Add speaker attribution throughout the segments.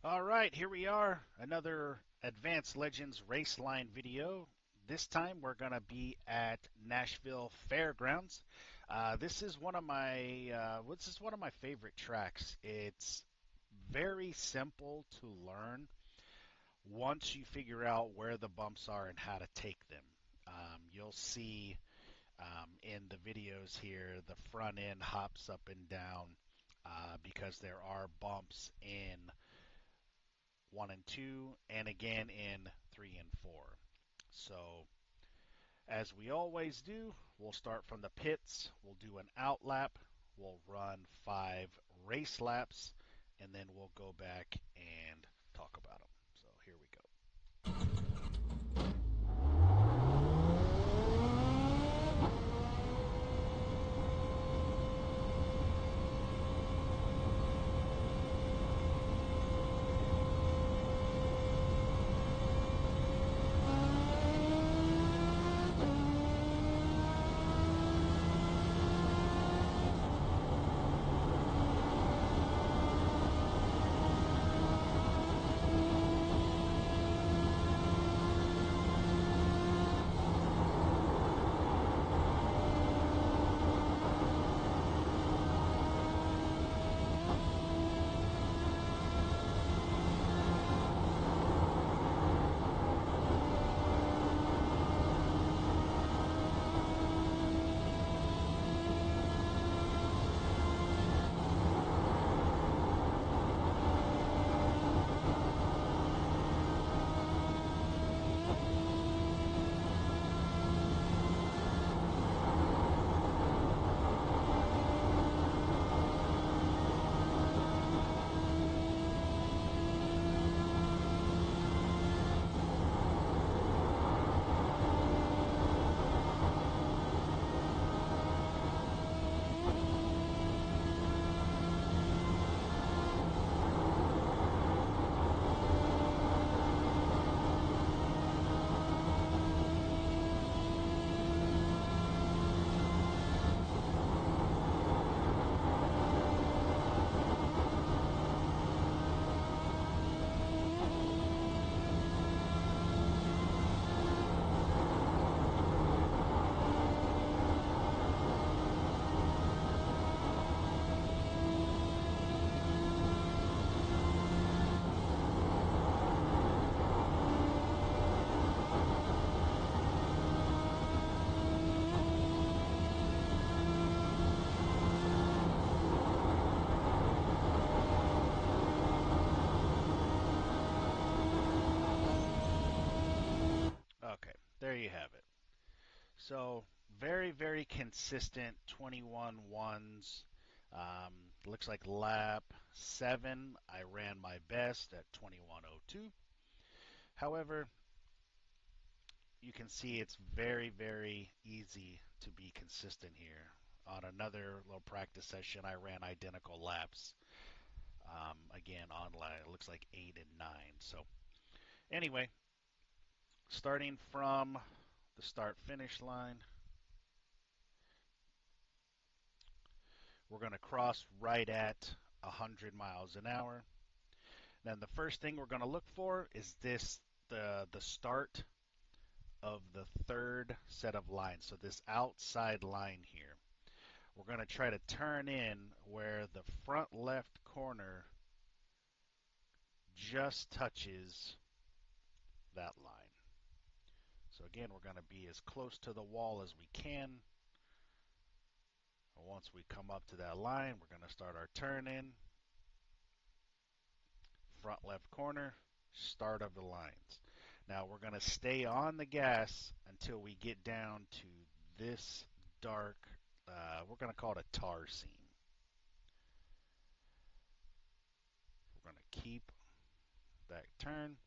Speaker 1: All right, here we are, another Advanced Legends race line video. This time we're going to be at Nashville Fairgrounds. This is one of my favorite tracks. It's very simple to learn once you figure out where the bumps are and how to take them. You'll see in the videos here the front end hops up and down because there are bumps in 1 and 2, and again in 3 and 4. So, as we always do, we'll start from the pits, we'll do an out lap, we'll run 5 race laps, and then we'll go back and talk about them. So, here we go. Okay, there you have it. So, very consistent 21 ones. Looks like lap 7, I ran my best at 21:02. However, you can see it's very easy to be consistent here. On another little practice session, I ran identical laps. Again, online, it looks like 8 and 9. So, anyway, starting from the start finish line, we're going to cross right at 100 miles an hour. Then the first thing we're going to look for is the start of the third set of lines. So this outside line here. We're going to try to turn in where the front left corner just touches that line. So again, we're going to be as close to the wall as we can. Once we come up to that line, we're going to start our turn in. Front left corner, start of the lines. Now we're going to stay on the gas until we get down to this dark, we're going to call it a tar seam. We're going to keep that turn.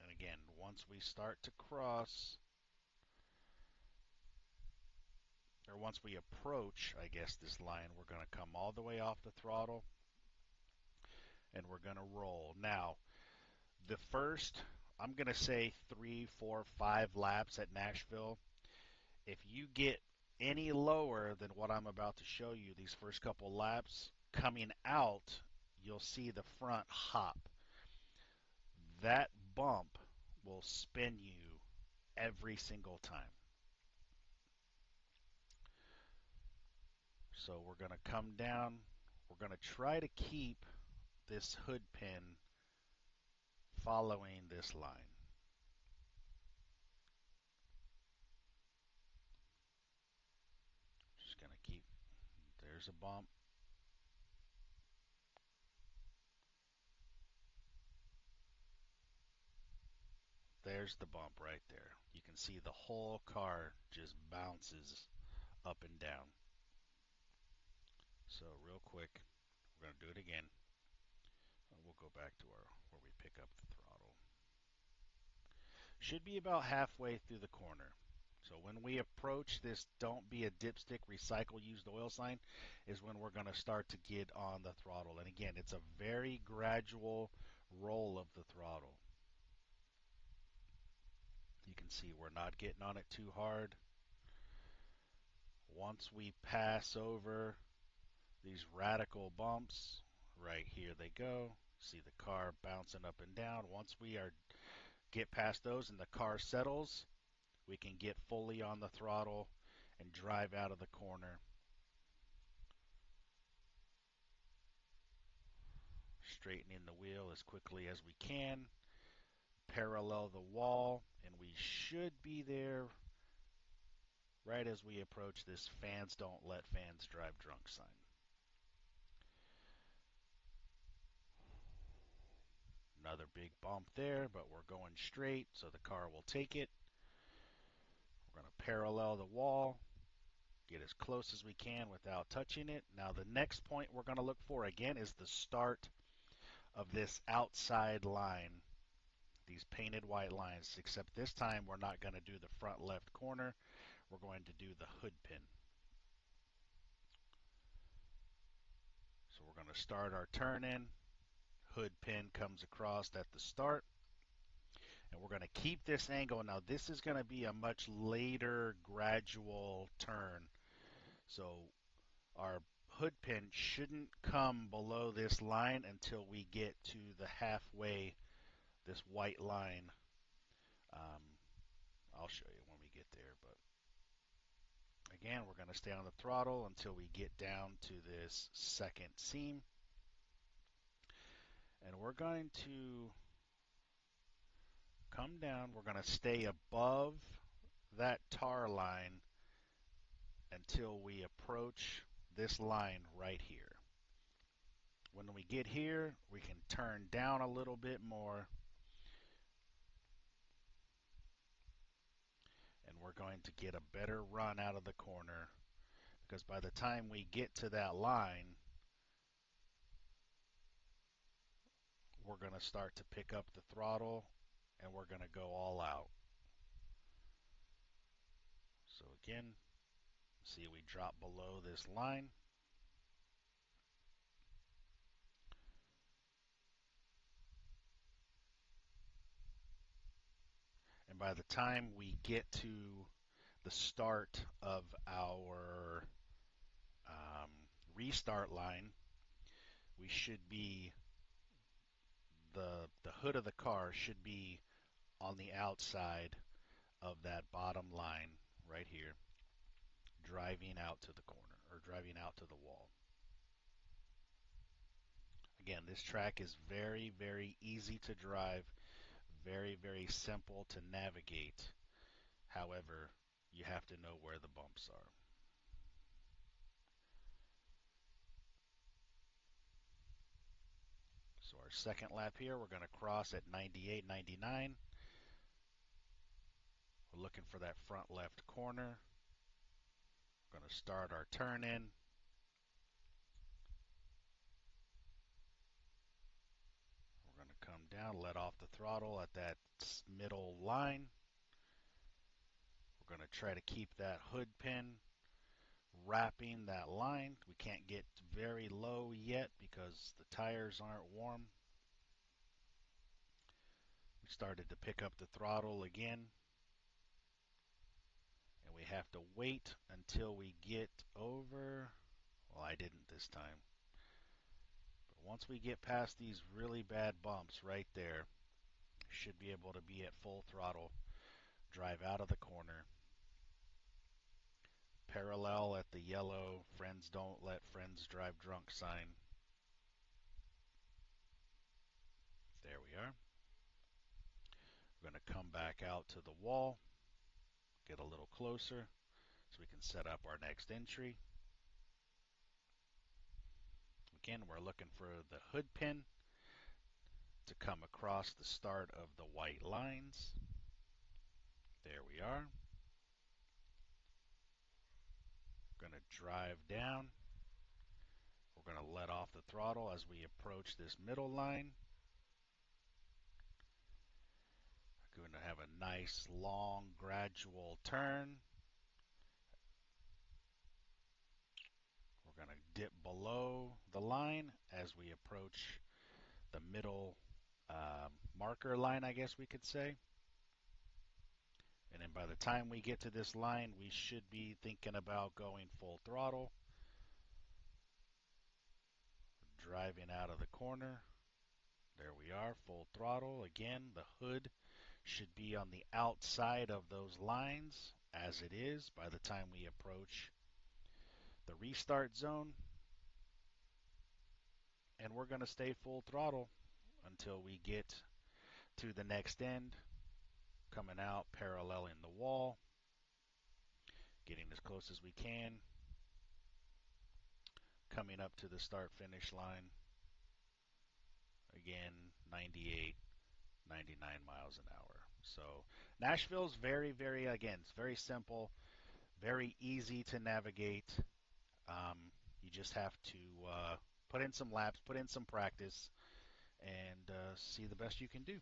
Speaker 1: And again, once we start to cross, or once we approach, I guess, this line, we're going to come all the way off the throttle and we're going to roll. Now, the first, I'm going to say 3, 4, 5 laps at Nashville. If you get any lower than what I'm about to show you, these first couple laps, coming out, you'll see the front hop. That bump will spin you every single time. So we're going to come down. We're going to try to keep this hood pin following this line. Just going to keep, there's a bump. There's the bump right there. You can see the whole car just bounces up and down. So real quick, we're going to do it again. We'll go back to where we pick up the throttle. Should be about halfway through the corner. So when we approach this "don't be a dipstick, recycle used oil" sign is when we're going to start to get on the throttle. And again, it's a very gradual roll of the throttle. You can see we're not getting on it too hard. Once we pass over these radical bumps, right here they go. See the car bouncing up and down. Once we get past those and the car settles, we can get fully on the throttle and drive out of the corner. Straightening the wheel as quickly as we can. Parallel the wall, and we should be there right as we approach this "fans don't let fans drive drunk" sign. Another big bump there, but we're going straight, so the car will take it. We're going to parallel the wall, get as close as we can without touching it. Now the next point we're going to look for again is the start of this outside line, these painted white lines, except this time we're not going to do the front left corner. We're going to do the hood pin. So we're going to start our turn in. Hood pin comes across at the start. And we're going to keep this angle. Now this is going to be a much later gradual turn. So our hood pin shouldn't come below this line until we get to the halfway, this white line. I'll show you when we get there, but again, we're going to stay on the throttle until we get down to this second seam. And we're going to come down. We're going to stay above that tar line until we approach this line right here. When we get here, we can turn down a little bit more, and we're going to get a better run out of the corner, because by the time we get to that line, we're going to start to pick up the throttle and we're going to go all out. So again, see, we drop below this line. And by the time we get to the start of our restart line, we should be, the hood of the car should be on the outside of that bottom line right here, driving out to the corner, or driving out to the wall. Again, this track is very, very easy to drive, very, very simple to navigate. However, you have to know where the bumps are. So our second lap here, we're going to cross at 98, 99. We're looking for that front left corner. We're going to start our turn in. We're going to come down, let off the throttle at that middle line. We're going to try to keep that hood pin wrapping that line. We can't get very low yet because the tires aren't warm. We started to pick up the throttle again, and we have to wait until we get over. Well, I didn't this time. But Once we get past these really bad bumps right there, should be able to be at full throttle, drive out of the corner, parallel at the yellow friends don't let friends drive drunk sign. There we are. We're going to come back out to the wall, get a little closer so we can set up our next entry. Again, we're looking for the hood pin to come across the start of the white lines. There we are. We're going to drive down. We're going to let off the throttle as we approach this middle line. We're going to have a nice, long, gradual turn. We're going to dip below the line as we approach the middle marker line, I guess we could say. And then by the time we get to this line, we should be thinking about going full throttle. Driving out of the corner. There we are, full throttle. Again, the hood should be on the outside of those lines, as it is by the time we approach the restart zone. And we're going to stay full throttle until we get to the next end, coming out, paralleling the wall, getting as close as we can, coming up to the start-finish line. Again, 98, 99 miles an hour. So Nashville's again, it's very simple, very easy to navigate. You just have to put in some laps, put in some practice, and see the best you can do.